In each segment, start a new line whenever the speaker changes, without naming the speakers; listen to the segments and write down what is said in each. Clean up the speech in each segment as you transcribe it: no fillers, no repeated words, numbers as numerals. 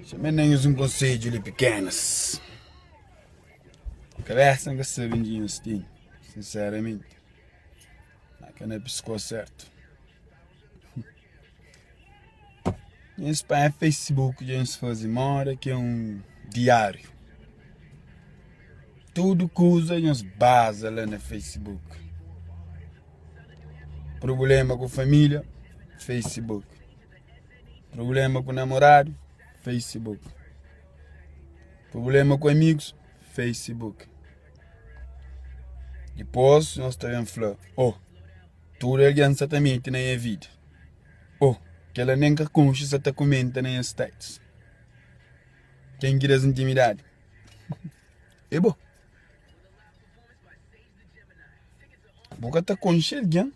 Também nem uso um conselho de pequenas. Conversam com essa vendinha assim, sinceramente. Não é pescoço certo. Esse pai é Facebook, a gente faz mora, que é um diário. Tudo que usa, a gente basa lá no Facebook. Problema com família, Facebook. Problema com namorado, Facebook. Problema com amigos, Facebook. Depois nós estamos falando, tudo é exatamente na minha vida. Que ela nem que concha se está comendo na minha status. Quem quer essa intimidade? É bom. Boca está concha alguém.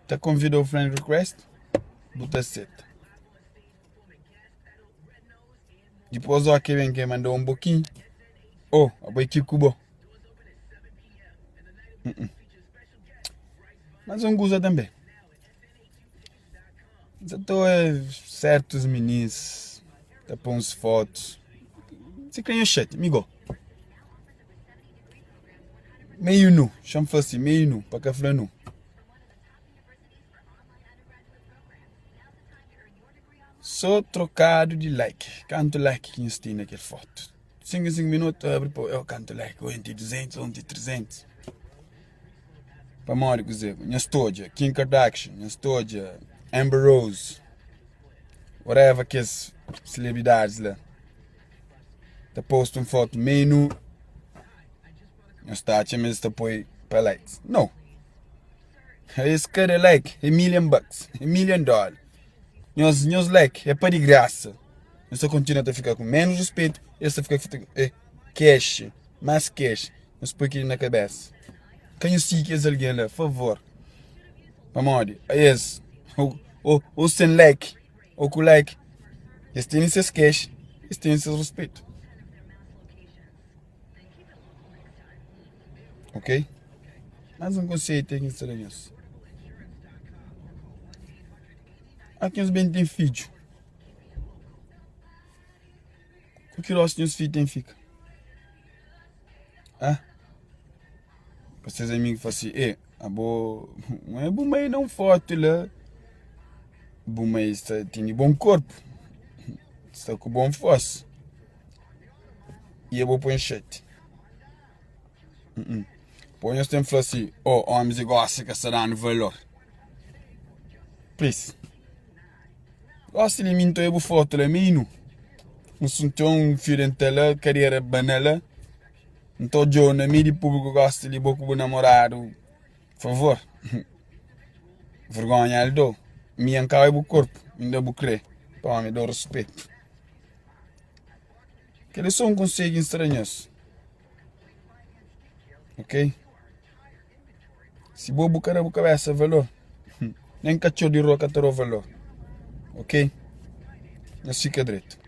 Está convidado ao friend request. Bota seta. Depois ó que vem que mandou um pouquinho. A boi que cubo. Mas um goza também. Então certos meninos tá põe uns fotos. Você cria um chat, amigo. Meio nu, chama assim, meio nu, para cá fora nu. Só trocado de like. Canto like que você tem naquela foto. 5 minutos, abre, eu canto like. Ontem 200, ontem 300. Para morrer, quer dizer, minha história, Kim Kardashian, minha história, Amber Rose, whatever que as celebridades lá. Tá posto uma foto meio nu. Minha estátua, mas tá põe para likes. Não. Esse cara é like, é $1,000,000, é $1,000,000. Meus like é para de graça. Eu só continuo a ficar com menos respeito. Eu só fico cash, mais cash. Mas põe aquilo na cabeça. Can you see que é alguém lá, por favor? Vamos é esse. Ou sem like. Ou com like. Eles têm seus cash. Eles têm seu respeito. Ok? Mas um conceito é que estranho. Aqui uns bem tem vídeo. O que nós temos vídeo tem fica? Vocês amigos falam assim, não é bom aí não foto lá. Bom aí tem bom corpo. Está com bom fosse. E é bom põe chat. Põe nós temos que falar assim, homens gostam que será no valor. Please. Gosta de mim, então foto lá, menino. Não sou um filho de tela, carreira banala. Então, eu na mídia pública gosta de boca do namorado. Por favor. Vergonha, ele dou. Minha cara é o corpo. Ainda vou crer. Para me dar respeito. Que eles só conseguem estranhos. Ok? Se vou buscar a cabeça, valor. Nem cachorro de roca terá valor. Ok? Não fica direito.